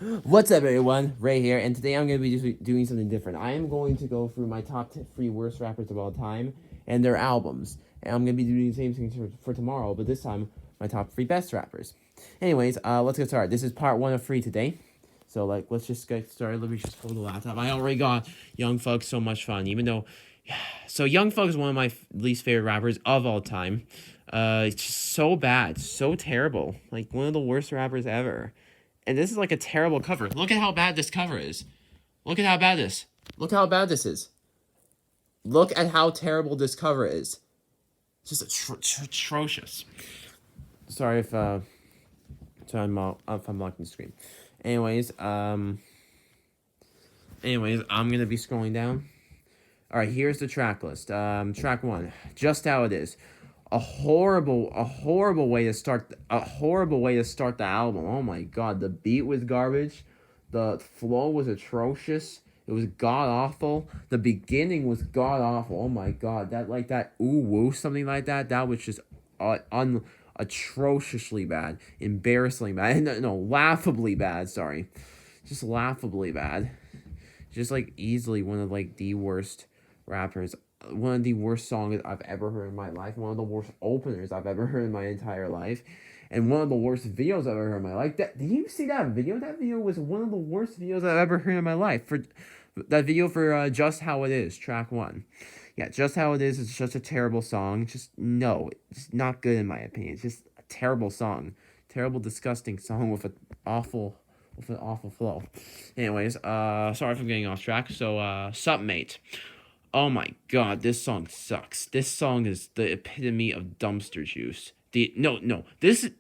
What's up, everyone? Ray here, and today I'm going to be just doing something different. I am going to go through my top 3 worst rappers of all time and their albums. And I'm going to be doing the same thing for tomorrow, but this time, my top 3 best rappers. Anyways, let's get started. This is part 1 of 3 today. So, let's just get started. Let me just pull the laptop. I already got Young Thug so much fun, even though... So, Young Thug is one of my least favorite rappers of all time. It's just so bad, so terrible. Like, one of the worst rappers ever. And this is like a terrible cover. Look at how bad this cover is. Look at how bad this. Look how bad this is. Look at how terrible this cover is. It's just atrocious. Sorry if if I'm blocking the screen. Anyways, I'm gonna be scrolling down. All right, here's the track list. Track 1, Just How It Is. A horrible way to start the album. Oh my god, the beat was garbage, the flow was atrocious, it was god awful, the beginning was god awful. Oh my god, that ooh woo something like that was just atrociously bad, embarrassingly bad, no, laughably bad. Sorry, just laughably bad, just like easily one of like the worst rappers, one of the worst songs I've ever heard in my life, one of the worst openers I've ever heard in my entire life, and one of the worst videos I've ever heard in my life. Did you see that video? That video was one of the worst videos I've ever heard in my life. For that video for Just How It Is, track 1. Yeah, Just How It Is just a terrible song. It's not good in my opinion. It's just a terrible song. Terrible, disgusting song with an awful flow. Anyways, sorry for getting off track. So, Sup Mate. Oh my god, this song sucks. This song is the epitome of dumpster juice. This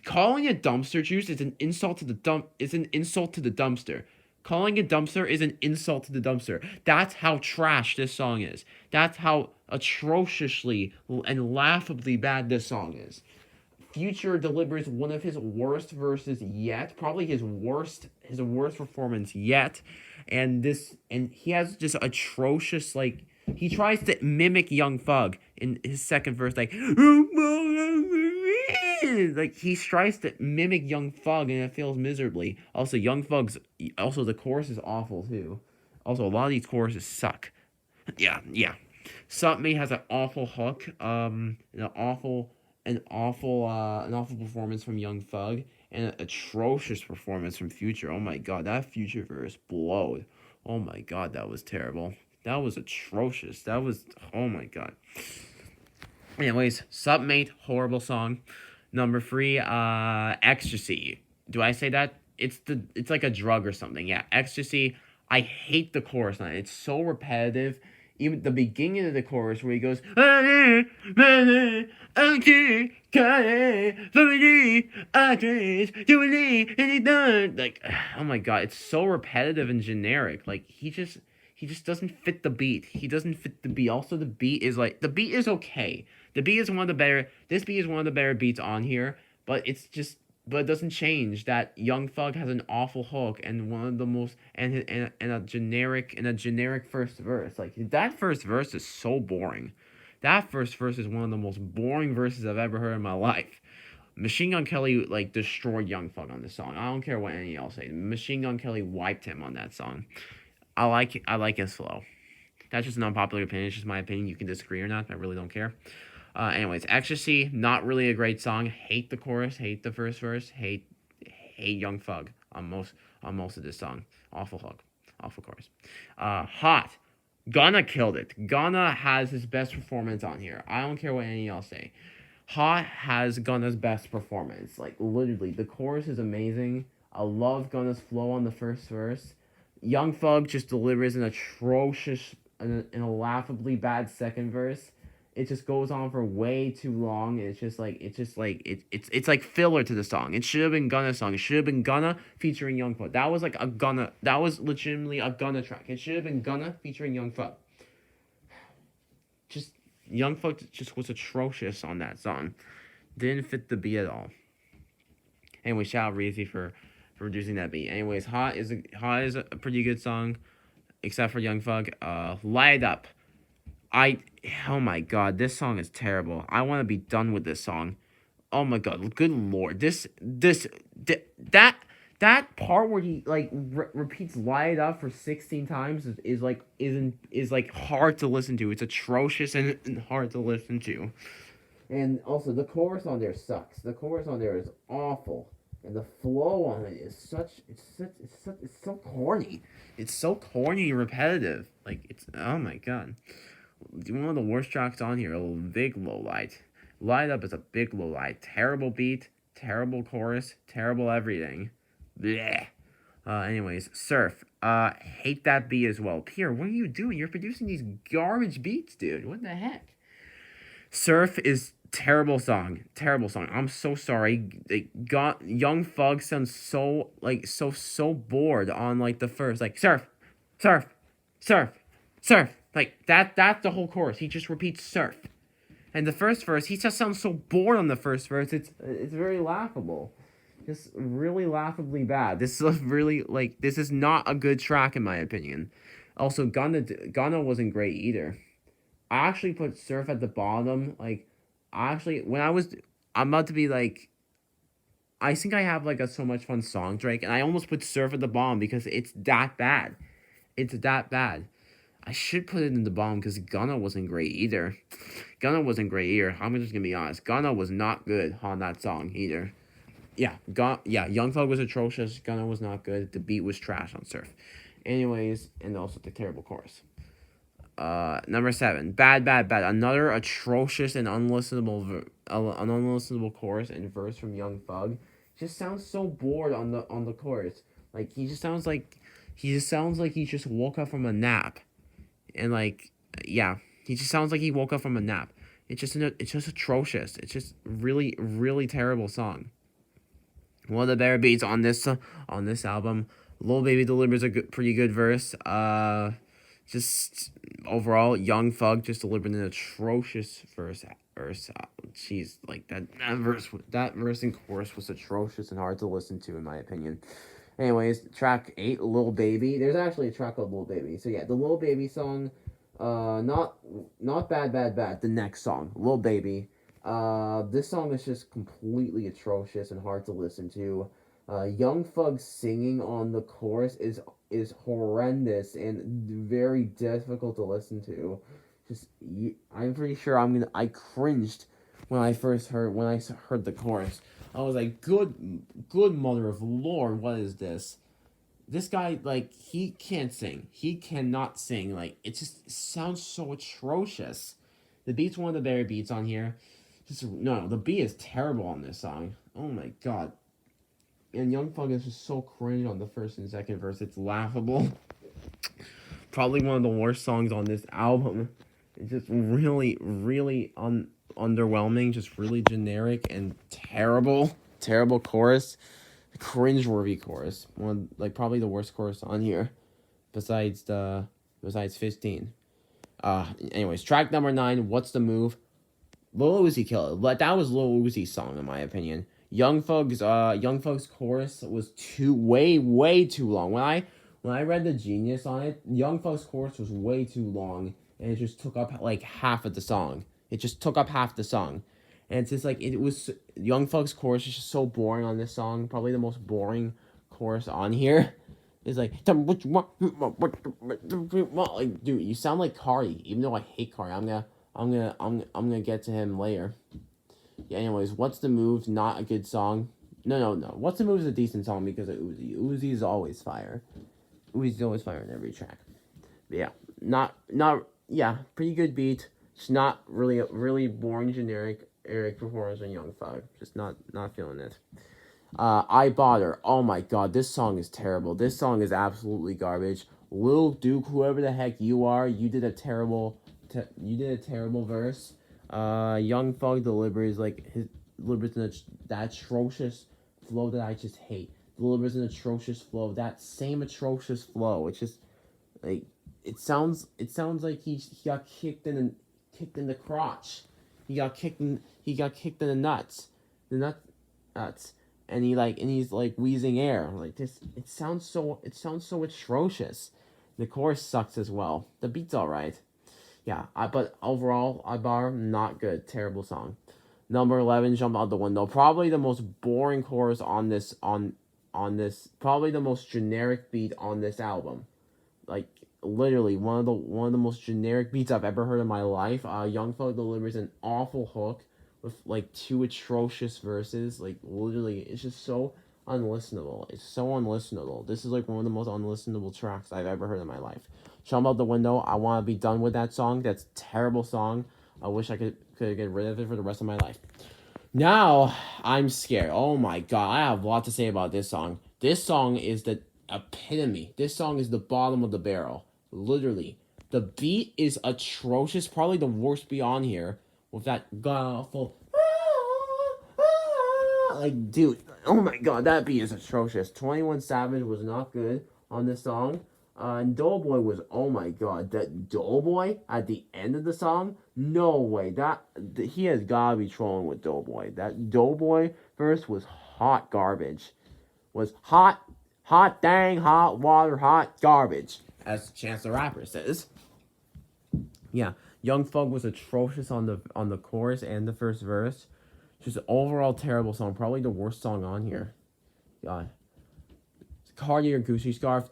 calling it dumpster juice is an insult to the dumpster. Calling it dumpster is an insult to the dumpster. That's how trash this song is. That's how atrociously and laughably bad this song is. Future delivers one of his worst verses yet, probably his worst performance yet, and he has just atrocious, like, he tries to mimic Young Thug in his second verse, like he tries to mimic Young Thug and it fails miserably. Also, the chorus is awful too. Also, a lot of these choruses suck. Yeah. Sup Mate has an awful hook, an awful performance from Young Thug, and an atrocious performance from Future. Oh my god, that Future verse blowed. Oh my god, that was terrible. That was atrocious. Oh my god. Anyways, Sup Mate, horrible song. Number 3, Ecstasy. Do I say that? It's like a drug or something. Yeah, Ecstasy. I hate the chorus on it. It's so repetitive. Even the beginning of the chorus where he goes, like, oh my god, it's so repetitive and generic. Like, he just doesn't fit the beat. He doesn't fit the beat. Also, the beat is okay. The beat is one of the better. This beat is one of the better beats on here, but it doesn't change that Young Thug has an awful hook and one of the most and a generic first verse. Like, that first verse is so boring. That first verse is one of the most boring verses I've ever heard in my life. Machine Gun Kelly, like, destroyed Young Thug on this song. I don't care what any of y'all say. Machine Gun Kelly wiped him on that song. I like his flow. That's just an unpopular opinion. It's just my opinion. You can disagree or not. I really don't care. Anyways, Ecstasy, not really a great song. Hate the chorus. Hate the first verse. Hate Young Thug on most of this song. Awful hook. Awful chorus. Hot. Gunna killed it. Gunna has his best performance on here. I don't care what any of y'all say. Hot has Gunna's best performance. Like, literally, the chorus is amazing. I love Gunna's flow on the first verse. Young Thug just delivers an atrocious and a laughably bad second verse. It just goes on for way too long. And it's like filler to the song. It should have been Gunna's song. It should have been Gunna featuring Young Thug. That was legitimately a Gunna track. It should have been Gunna featuring Young Thug. Just Young Thug just was atrocious on that song. Didn't fit the beat at all. Anyway, shout out Reezy for reducing that beat. Anyways, Hot is a pretty good song, except for Young Thug. Light Up. Oh my god, this song is terrible. I want to be done with this song. Oh my god, good lord. that part where he like repeats "light up" for 16 times is like hard to listen to. It's atrocious and hard to listen to. And also the chorus on there sucks. The chorus on there is awful. And the flow on it is it's so corny. It's so corny and repetitive. Like it's oh my god. One of the worst tracks on here, a big low light. Light Up is a big low light. Terrible beat, terrible chorus, terrible everything. Blech. Anyways, Surf. Hate that beat as well. Pierre, what are you doing? You're producing these garbage beats, dude. What the heck? Surf is terrible song. Terrible song. I'm so sorry. Young Thug sounds so bored on like the first like surf, surf, surf, surf. Like that's the whole chorus. He just repeats surf. And the first verse, he just sounds so bored on the first verse. It's very laughable. Just really laughably bad. This is really like this is not a good track in my opinion. Also, Gunna wasn't great either. I actually put Surf at the bottom. Like, I'm about to be like, I think I have like a So Much Fun song, Drake, and I almost put Surf at the bottom because it's that bad. It's that bad. I should put it in the bottom because Gunna wasn't great either. Gunna wasn't great either. I'm just gonna be honest. Gunna was not good on that song either. Yeah, Young Thug was atrocious. Gunna was not good. The beat was trash on Surf. Anyways, and also the terrible chorus. Number 7, Bad Bad Bad. Another atrocious and unlistenable chorus and verse from Young Thug. Just sounds so bored on the chorus. Like he just sounds like he just woke up from a nap. And like yeah, he just sounds like he woke up from a nap. It's just atrocious. It's just really terrible song. One of the better beats on this album. Lil Baby delivers a pretty good verse. Just overall, Young Thug just delivered an atrocious verse. Jeez, like that verse and chorus was atrocious and hard to listen to in my opinion. Anyways, track 8, Lil Baby. There's actually a track called Lil Baby. So yeah, the Lil Baby song, not Bad Bad Bad. The next song, Lil Baby. This song is just completely atrocious and hard to listen to. Young Thug singing on the chorus is horrendous and very difficult to listen to. I'm pretty sure I cringed when I heard the chorus. I was like, good mother of Lord, what is this? This guy, like, he can't sing. He cannot sing. Like, it just sounds so atrocious. The beat's one of the better beats on here. The beat is terrible on this song. Oh my god. And Young Thug is just so cringe on the first and second verse. It's laughable. Probably one of the worst songs on this album. It's just really underwhelming. Just really generic and terrible. Terrible chorus. Cringe-worthy chorus. Probably the worst chorus on here. Besides 15. Anyways, track number 9, What's the Move? Lil Uzi killed it. That was Lil Uzi's song in my opinion. Young Thug's chorus was way too long. When I read the Genius on it, Young Thug's chorus was way too long, and it just took up like half of the song. It just took up half the song, and it's just like Young Thug's chorus is just so boring on this song. Probably the most boring chorus on here. It's like, tell me what you want. Like, dude, you sound like Cardi. Even though I hate Cardi, I'm gonna get to him later. Yeah, anyways, What's the Move? Not a good song. No. What's the Move is a decent song because of Uzi. Uzi is always fire. Uzi's always fire in every track. But yeah, pretty good beat. Just not really boring, generic performance from Young Thug. Just not feeling it. I Bought Her. Oh my god, this song is terrible. This song is absolutely garbage. Lil Duke, whoever the heck you are, you did a terrible verse. Young Thug delivers in that atrocious flow that I just hate. Delivers an atrocious flow. That same atrocious flow. It's just like it sounds like he got kicked in the crotch. He got kicked in the nuts. The nuts. And he's like wheezing air. Like this it sounds so atrocious. The chorus sucks as well. The beat's alright. Yeah, but overall, Ibar, not good. Terrible song. Number 11, Jump Out the Window. Probably the most boring chorus on on this, probably the most generic beat on this album. Like literally one of the most generic beats I've ever heard in my life. Young Thug delivers an awful hook with like two atrocious verses. Like literally, it's just so unlistenable. It's so unlistenable. This is like one of the most unlistenable tracks I've ever heard in my life. Jump Out the Window. I want to be done with that song. That's a terrible song. I wish I could get rid of it for the rest of my life. Now I'm scared. Oh my god, I have a lot to say about this song. This song is the epitome. This song is the bottom of the barrel. Literally. The beat is atrocious. Probably the worst beat on here. With that awful. Like, dude. Oh my god, that beat is atrocious. 21 Savage was not good on this song. And Doughboy was, oh my god, that Doughboy at the end of the song? No way. He has gotta be trolling with Doughboy. That Doughboy verse was hot garbage. Was hot dang, hot water, hot garbage. As Chance the Rapper says. Yeah, Young Thug was atrocious on the chorus and the first verse. Just overall terrible song. Probably the worst song on here. God. Cardi or Gucci Scarf,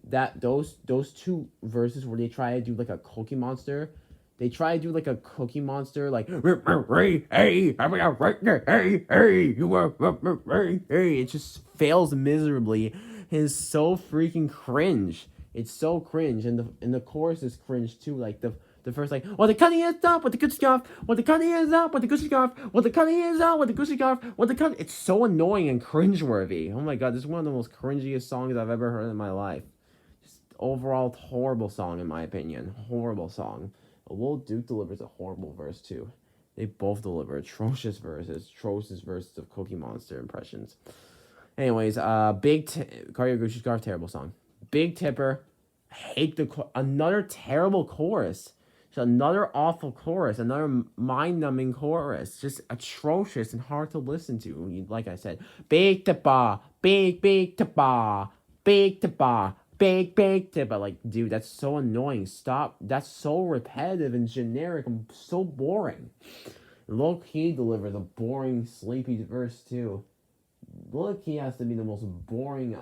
those two verses where they try to do like a Cookie Monster. They try to do like a Cookie Monster, like hey, it just fails miserably. It's so freaking cringe. It's so cringe, and the chorus is cringe too. Like the first like, what the cutting is up, what the Gucci scarf, what the cutting is up, what the Gucci scarf, what the cutting is up, what the Gucci scarf, what the cut. It's so annoying and cringeworthy. Oh my god, this is one of the most cringiest songs I've ever heard in my life. Just overall horrible song in my opinion. Horrible song. Lil Duke delivers a horrible verse too. They both deliver atrocious verses of Cookie Monster impressions. Anyways, Cardio Gucci Scarf, terrible song. Big Tipper, hate another terrible chorus. Just another awful chorus, another mind-numbing chorus. Just atrocious and hard to listen to. Like I said, Big Tipper, big Tipper, big Tipper. Big tip. Like, dude, that's so annoying. Stop. That's so repetitive and generic and so boring. Lil Key delivers a boring, sleepy verse too. Lil Key has to be the most boring.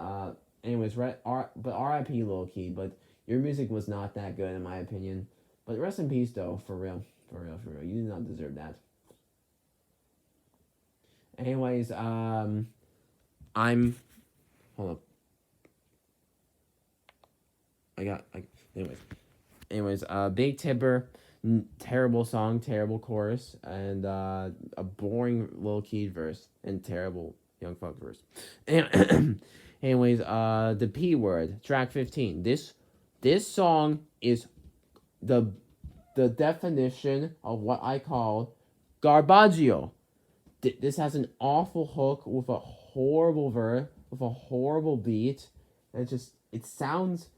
Anyways, but R.I.P. Lil Key. But your music was not that good in my opinion. But rest in peace though, for real. You did not deserve that. Anyways, hold up. Anyways, Big Tipper, terrible song, terrible chorus, and a boring Lil Key verse, and terrible Young Thug verse. Anyways, the P word, track 15. This song is the definition of what I call garbaggio. This has an awful hook with a horrible verse, with a horrible beat, and it sounds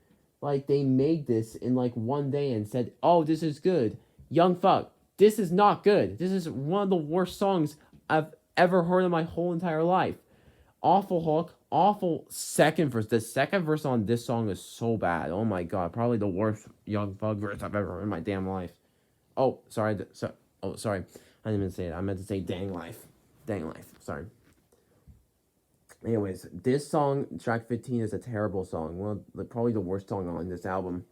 like they made this in like one day and said, oh, this is good. Young Thug, this is not good. This is one of the worst songs I've ever heard in my whole entire life. Awful hook, awful second verse. The second verse on this song is so bad. Oh my god, probably the worst Young Thug verse I've ever heard in my damn life. Oh, sorry. Sorry. I didn't even say it. I meant to say dang life. Dang life. Sorry. Anyways, this song, track 15, is a terrible song. Probably the worst song on this album.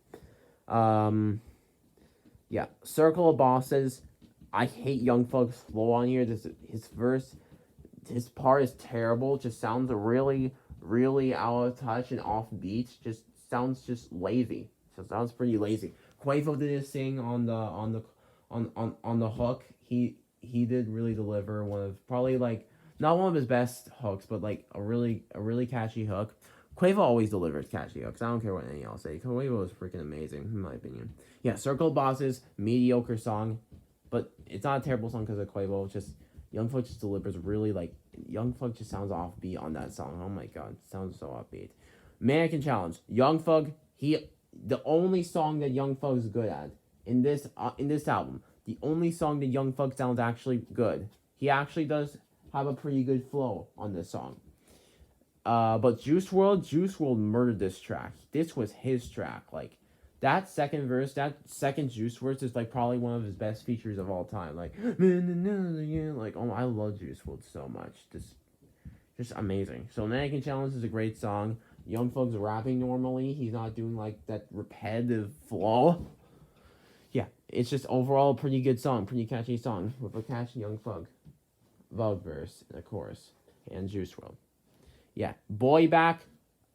Yeah. Circle of Bosses. I hate Young Thug's flow on here. His verse, his part is terrible. Just sounds really, really out of touch and off beat. Just sounds just lazy. So sounds pretty lazy. Quavo did his thing on the hook. He did really deliver one of probably like not one of his best hooks, but like a really catchy hook. Quavo always delivers catchy hooks. I don't care what anyone else say. Quavo is freaking amazing, in my opinion. Yeah, Circle of Bosses, mediocre song, but it's not a terrible song because of Quavo. It's just Young Thug just delivers really like Young Thug just sounds offbeat on that song. Oh my god, it sounds so offbeat. Mannequin Challenge, Young Thug. The only song that Young Thug is good at in this album. The only song that Young Thug sounds actually good. He actually does have a pretty good flow on this song. But Juice WRLD murdered this track. This was his track. Like, that second verse, that second Juice verse is like probably one of his best features of all time. Like, oh, I love Juice WRLD so much. Just amazing. So Mannequin Challenge is a great song. Young Thug's rapping normally. He's not doing like that repetitive flow. Yeah, it's just overall a pretty good song, pretty catchy song with a catchy Young Thug verse and a chorus and Juice WRLD. Yeah, Boy Back,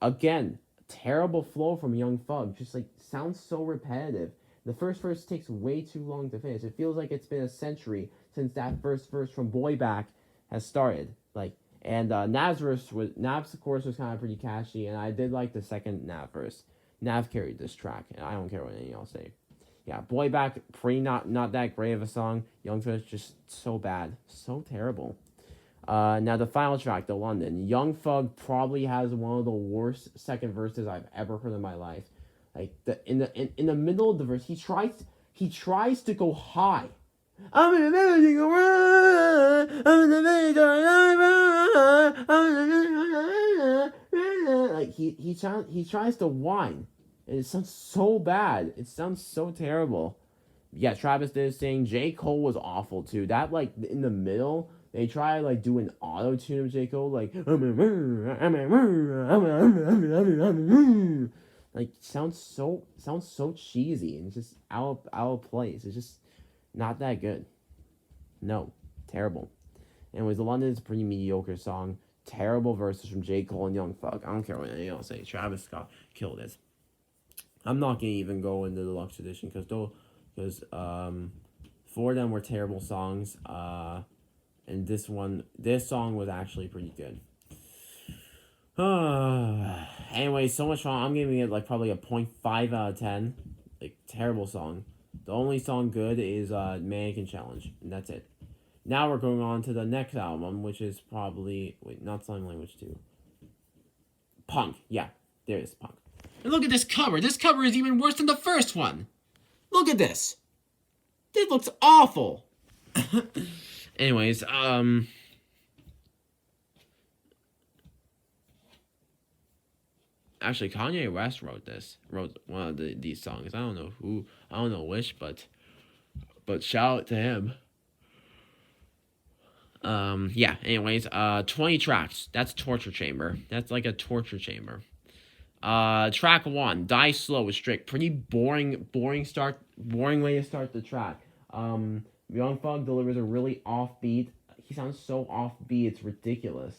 again, terrible flow from Young Thug. Just like sounds so repetitive. The first verse takes way too long to finish. It feels like it's been a century since that first verse from Boy Back has started. Like, and Nav's chorus was kind of pretty catchy, and I did like the second Nav verse. Nav carried this track, and I don't care what any of y'all say. Yeah, Boy Back, pretty not that great of a song. Young Thug's just so bad, so terrible. Now the final track, the London. Young Thug probably has one of the worst second verses I've ever heard in my life. Like in the middle of the verse, he tries to go high. I'm in the like he tries to whine, and it sounds so bad. It sounds so terrible. Yeah, Travis did his thing. J. Cole was awful too. That like in the middle, they try like do an auto tune of J. Cole, like sounds so cheesy and just out of place. It's just not that good. No, terrible. Anyways, the London is a pretty mediocre song. Terrible verses from J. Cole and Young Thug. I don't care what anyone else say. Travis Scott killed it. I'm not gonna even go into the deluxe edition because four of them were terrible songs. And this song was actually pretty good. Anyway, so much fun. I'm giving it like probably a 0.5 out of 10. Like terrible song. The only song good is Mannequin Challenge, and that's it. Now we're going on to the next album, which is probably not Slime Language 2. Punk. Yeah, there is Punk. And look at this cover. This cover is even worse than the first one. Look at this. This looks awful. Anyways, actually, Kanye West wrote one of these songs. I don't know which, but shout out to him. Yeah, anyways, 20 tracks. That's Torture Chamber. That's like a torture chamber. Track 1, Die Slow with Strict. Pretty boring way to start the track. Young Thug delivers a really offbeat. He sounds so offbeat, it's ridiculous.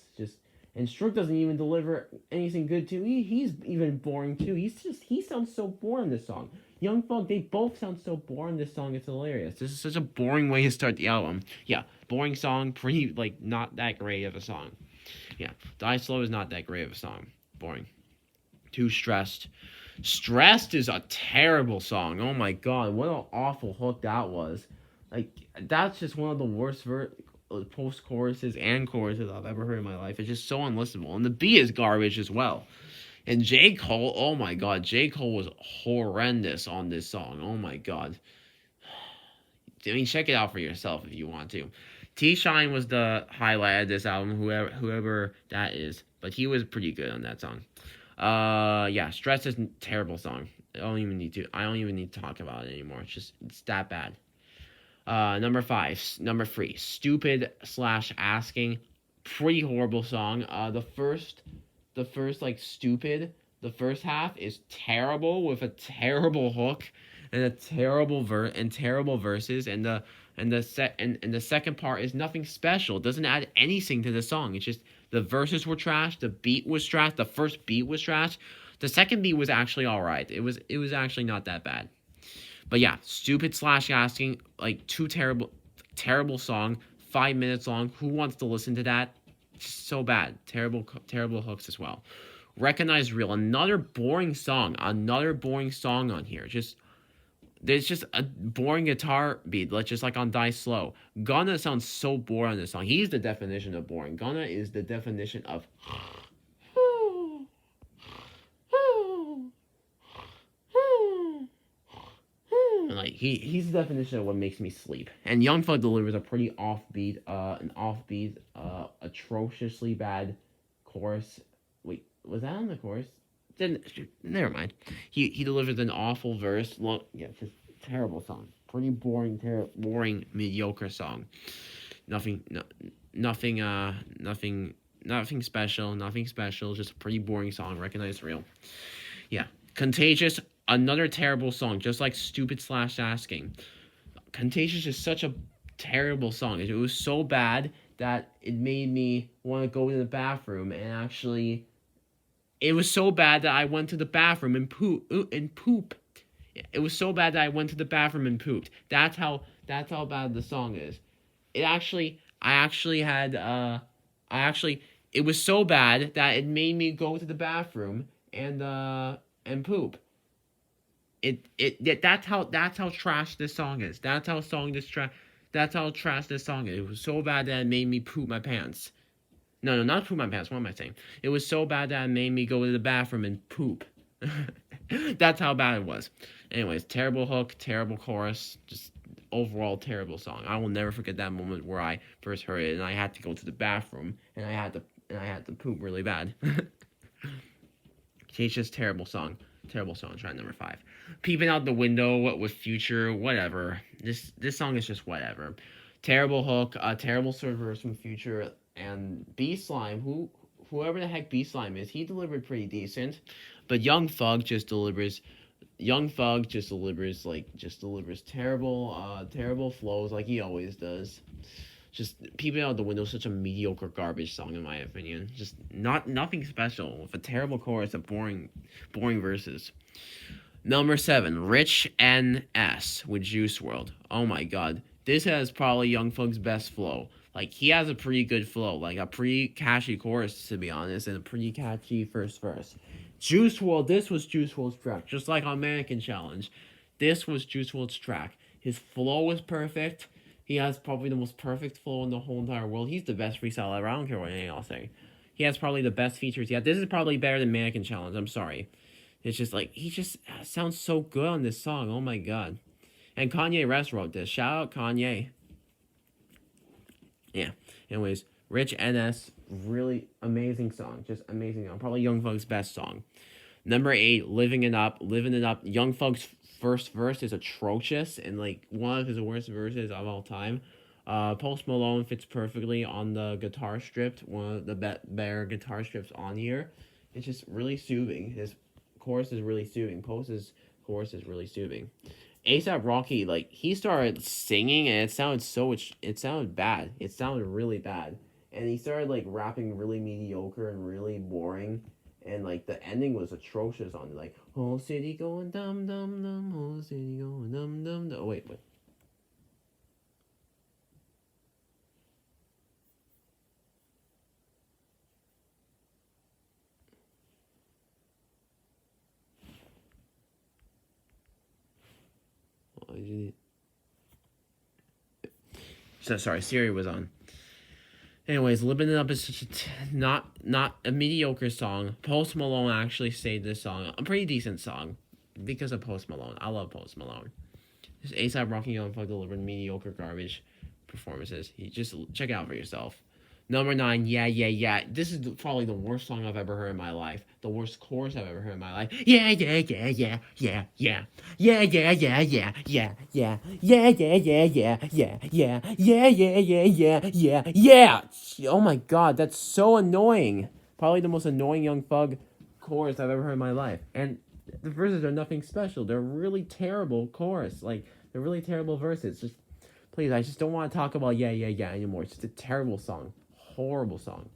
And Strict doesn't even deliver anything good too. He's even boring too. He sounds so boring in this song. Young Thug, they both sound so boring in this song. It's hilarious. This is such a boring way to start the album. Yeah, boring song, pretty like not that great of a song. Yeah, Die Slow is not that great of a song. Boring. Too stressed. Stressed is a terrible song. Oh my god, what an awful hook that was. Like, that's just one of the worst post-choruses and choruses I've ever heard in my life. It's just so unlistenable. And the beat is garbage as well. And J. Cole, oh my god, J. Cole was horrendous on this song. Oh my god. I mean, check it out for yourself if you want to. T-Shine was the highlight of this album, whoever that is. But he was pretty good on that song. Yeah, Stress is a terrible song. I don't even need to talk about it anymore. It's that bad. Number 3, Stupid / Asking. Pretty horrible song. The first like Stupid, the first half is terrible with a terrible hook and a terrible terrible verses, and the second part is nothing special. It doesn't add anything to the song. It's just the verses were trash, the beat was trash, the first beat was trash. The second beat was actually alright. It was actually not that bad. But yeah, Stupid / Asking, like two terrible song, 5 minutes long. Who wants to listen to that? Just so bad. Terrible hooks as well. Recognize Real, another boring song on here. There's just a boring guitar beat, just like on Die Slow. Gunna sounds so boring on this song. He's the definition of boring. Gunna is the definition of like he's the definition of what makes me sleep. And Young Thug delivers a pretty offbeat, atrociously bad chorus. Wait, was that on the chorus? Never mind. He delivers an awful verse. Just terrible song. Pretty boring, nothing special, nothing special. Just a pretty boring song. Recognize real. Yeah, Contagious, another terrible song, just like Stupid Slash Asking. Contagious is such a terrible song. It was so bad that it made me want to go to the bathroom and actually. It was so bad that I went to the bathroom and poop. It was so bad that I went to the bathroom and pooped. That's how bad the song is. It actually I actually had I actually it was so bad that it made me go to the bathroom and poop. That's how trash this song is. That's how trash this song is. It was so bad that it made me poop my pants. No, not poop my pants. What am I saying? It was so bad that it made me go to the bathroom and poop. That's how bad it was. Anyways, terrible hook, terrible chorus, just overall terrible song. I will never forget that moment where I first heard it and I had to go to the bathroom and I had to poop really bad. It's just terrible song. Terrible song. Try number 5. Peeping out the window with Future, whatever. This song is just whatever. Terrible hook, terrible verse from Future, and B Slime, whoever the heck B Slime is, he delivered pretty decent, but Young Thug just delivers. Delivers terrible flows like he always does. Just Peeping Out the Window is such a mediocre garbage song in my opinion. Just nothing special with a terrible chorus of boring verses. Number 7, Rich NS with Juice WRLD. Oh my god. This has probably Young Thug's best flow. Like, he has a pretty good flow. Like, a pretty catchy chorus, to be honest, and a pretty catchy first verse. Juice WRLD, this was Juice WRLD's track. Just like on Mannequin Challenge. This was Juice WRLD's track. His flow was perfect. He has probably the most perfect flow in the whole entire world. He's the best freestyler ever. I don't care what anything I'll say. He has probably the best features yet. This is probably better than Mannequin Challenge. I'm sorry. It's just like, he just sounds so good on this song. Oh my god. And Kanye West wrote this. Shout out Kanye. Yeah. Anyways, Rich NS, really amazing song. Just amazing song. Probably Young Thug's best song. Number 8, Living It Up. Living It Up. Young Thug's first verse is atrocious and like one of his worst verses of all time. Post Malone fits perfectly on the guitar strip. One of the better guitar strips on here. It's just really soothing. His chorus is really soothing. Post's chorus is really soothing. ASAP Rocky, like, he started singing and it sounded bad. It sounded really bad. And he started, like, rapping really mediocre and really boring. And, like, the ending was atrocious on it. Like, whole city going dum dum dum, whole city going dum dum dum. Oh, wait. So, sorry, Siri was on. Anyways, Living It Up is such not a mediocre song. Post Malone actually saved this song. A pretty decent song. Because of Post Malone. I love Post Malone. Just ASAP Rocky Young Thug delivered mediocre garbage performances. You just check it out for yourself. Number 9, Yeah, Yeah, Yeah. This is probably the worst song I've ever heard in my life. The worst chorus I've ever heard in my life. Yeah, yeah, yeah, yeah, yeah, yeah. Yeah, yeah, yeah, yeah, yeah, yeah. Yeah, yeah, yeah, yeah, yeah, yeah. Yeah, yeah, yeah, yeah, yeah, yeah. Oh my god, that's so annoying. Probably the most annoying Young Thug chorus I've ever heard in my life. And the verses are nothing special. They're really terrible chorus. Like, they're really terrible verses. Just, please, I just don't want to talk about Yeah, Yeah, Yeah anymore. It's just a terrible song. Horrible song.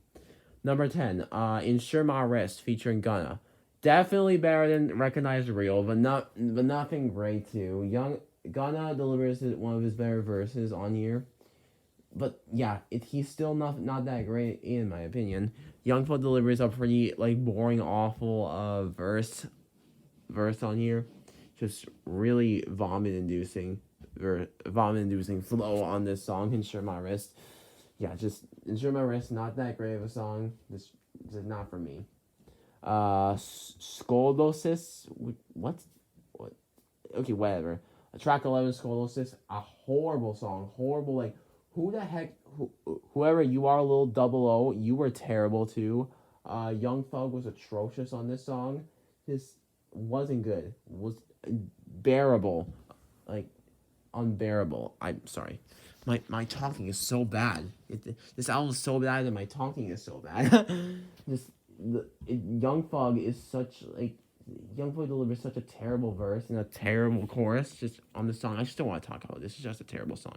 Number 10, Insure My Wrist featuring Gunna. Definitely better than Recognize Real, but nothing great too. Gunna delivers one of his better verses on here. But yeah, he's still not that great in my opinion. Young Thug delivers a pretty like boring, awful verse on here. Just really vomit inducing flow on this song, Insure My Wrist. Yeah, just Insure My Wrist, not that great of a song. This is not for me. Scoliosis, what? Okay, whatever. Track 11, Scoliosis, a horrible song. Horrible, like, who the heck, whoever you are, little double O, you were terrible too. Young Thug was atrocious on this song. This wasn't good. Was bearable. Like, unbearable. I'm sorry. My talking is so bad. This album is so bad, and my talking is so bad. Young Fog is such like Young Fog delivers such a terrible verse and a terrible chorus just on the song. I just don't want to talk about it. This is just a terrible song.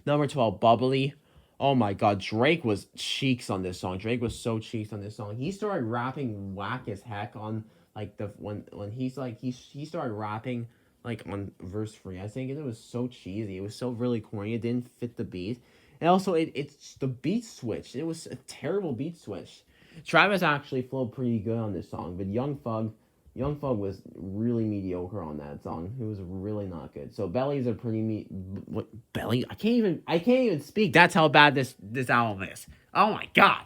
Number 12, Bubbly. Oh my god, Drake was cheeks on this song. Drake was so cheeks on this song. He started rapping whack as heck on like the when he's like he started rapping like on verse 3. I think it was so cheesy. It was so really corny. It didn't fit the beat. And also it's the beat switch. It was a terrible beat switch. Travis actually flowed pretty good on this song, but Young Thug was really mediocre on that song. He was really not good. So Belly's a pretty what Belly? I can't even speak. That's how bad this album is. Oh my god.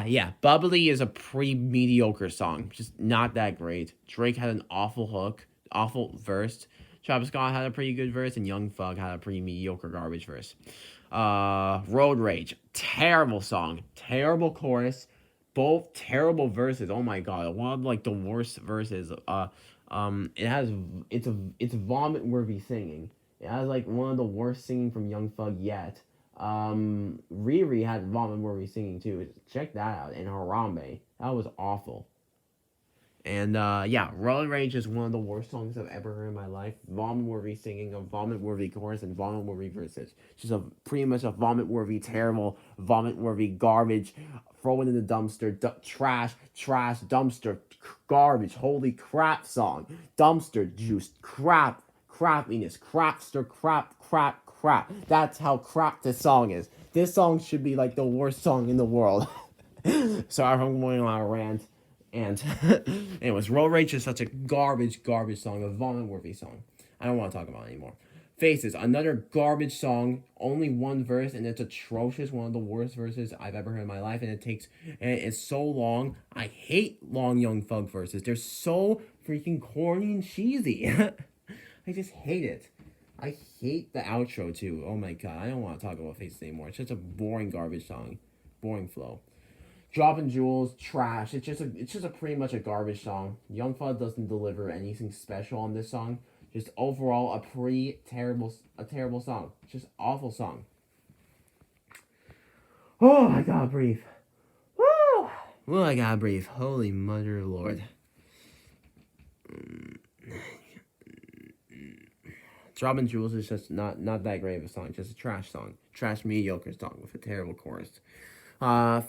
Yeah, Bubbly is a pretty mediocre song. Just not that great. Drake had an awful hook, awful verse. Travis Scott had a pretty good verse, and Young Thug had a pretty mediocre garbage verse. Road Rage, terrible song, terrible chorus, both terrible verses. Oh my god, one of like the worst verses. It's vomit worthy singing. It has like one of the worst singing from Young Thug yet. Riri had vomit worthy singing too. Check that out. And Harambe, that was awful. And yeah, Road Rage is one of the worst songs I've ever heard in my life. Vomit worthy singing, a vomit worthy chorus, and vomit worthy verses. Just a pretty much a vomit worthy, terrible, vomit worthy garbage. Throw it in the dumpster, trash, dumpster, garbage. Holy crap song. Dumpster juice, crap, crappiness, crapster, crap. That's how crap this song is. This song should be like the worst song in the world. Sorry if I'm going on a rant. And anyways, Road Rage is such a garbage song, a vomit-worthy song. I don't want to talk about it anymore. Faces, another garbage song, only one verse, and it's atrocious, one of the worst verses I've ever heard in my life, and it's so long. I hate long Young Thug verses. They're so freaking corny and cheesy. I just hate it. I hate the outro, too. Oh my god, I don't want to talk about Faces anymore. It's just a boring garbage song. Boring flow. Dropping Jewels, trash. It's just a pretty much a garbage song. Young Thug doesn't deliver anything special on this song. Just overall a terrible song. Just awful song. Oh, I gotta breathe. Woo! Well, I gotta breathe. Holy mother of Lord. Dropping Jewels is just not that great of a song. Just a trash song. Trash mediocre song with a terrible chorus.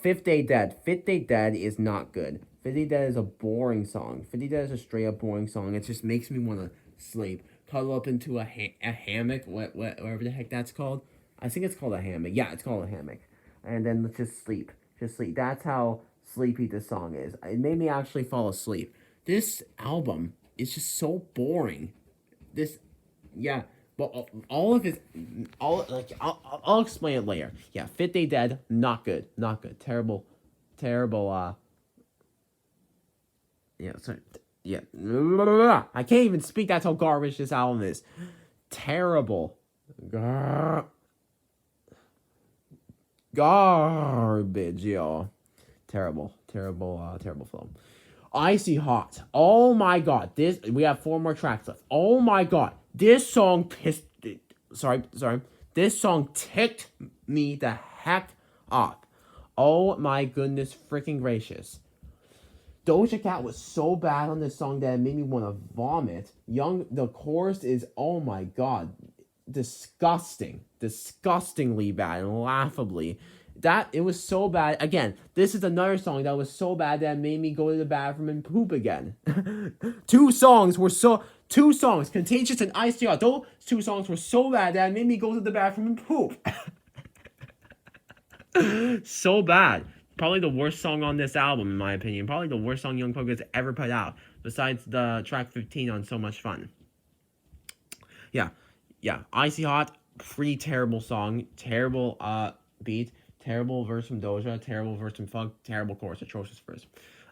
Fifth Day Dead. Fifth Day Dead is not good. Fifth Day Dead is a boring song. 50 Dead is a straight up boring song. It just makes me want to sleep. Cuddle up into a hammock, whatever the heck that's called. I think it's called a hammock. Yeah, it's called a hammock. And then let's just sleep. Just sleep. That's how sleepy this song is. It made me actually fall asleep. This album is just so boring. Yeah. But all of his, I'll explain it later. Yeah, Fit Day Dead, not good, terrible, yeah, sorry, yeah, I can't even speak. That's how garbage this album is. Terrible, garbage, y'all. Terrible flow. Icy Hot. Oh my god, we have 4 more tracks left. Oh my god. This song sorry. This song ticked me the heck off. Oh my goodness freaking gracious. Doja Cat was so bad on this song that it made me want to vomit. The chorus is, oh my god, disgustingly bad and laughably. It was so bad. Again, this is another song that was so bad that it made me go to the bathroom and poop again. Two songs, Contagious and Icy Hot. Those 2 songs were so bad that it made me go to the bathroom and poop. So bad. Probably the worst song on this album, in my opinion. Probably the worst song Young Thug has ever put out, besides the track 15 on So Much Fun. Yeah. Icy Hot, pretty terrible song, terrible beat, terrible verse from Doja, terrible verse from Thug, terrible chorus, atrocious verse.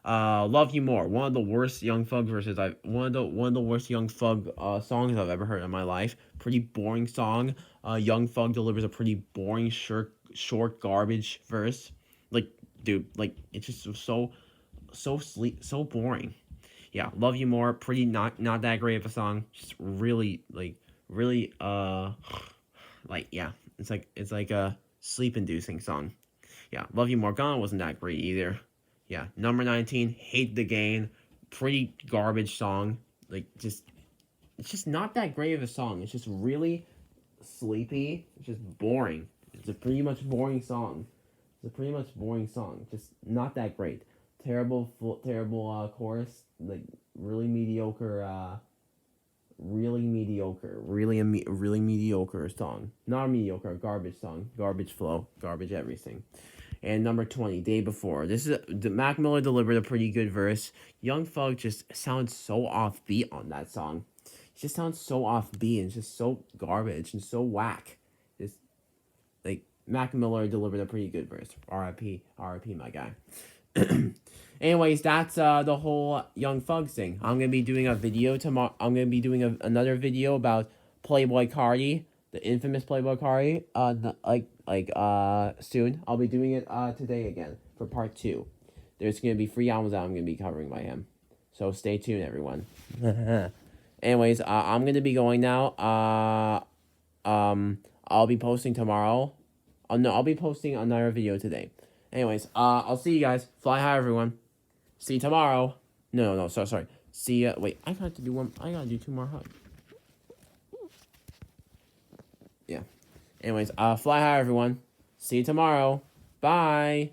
Love You More, one of the worst Young Thug verses one of the worst Young Thug songs I've ever heard in my life. Pretty boring song. Young Thug delivers a pretty boring short garbage verse. Like, dude, like it's just so boring. Yeah, Love You More, pretty not that great of a song. Just really like yeah, it's like a sleep-inducing song. Yeah, Love You Morgana wasn't that great either. Yeah, number 19, Hate the Game, pretty garbage song. Like just it's just not that great of a song. It's just really sleepy. It's just boring. It's a pretty much boring song. It's a pretty much boring song. Just not that great. Terrible chorus. Like really mediocre. Really mediocre song. Not a mediocre, a garbage song. Garbage flow. Garbage everything. And number 20, Day Before. This is Mac Miller delivered a pretty good verse. Young Thug just sounds so offbeat on that song. It just sounds so offbeat and just so garbage and so whack. Just like Mac Miller delivered a pretty good verse. R.I.P. my guy. Anyways, that's the whole Young Thug thing. I'm gonna be doing a video tomorrow. I'm gonna be doing another video about Playboy Cardi, the infamous Playboy Cardi. Soon. I'll be doing it today again for part 2. There's gonna be 3 albums that I'm gonna be covering by him. So stay tuned, everyone. Anyways, I'm gonna be going now. I'll be posting tomorrow. Oh no, I'll be posting another video today. Anyways, I'll see you guys. Fly high, everyone. See you tomorrow. No, sorry. See ya. Wait, I gotta do 2 more hugs. Yeah. Anyways, fly high, everyone. See you tomorrow. Bye.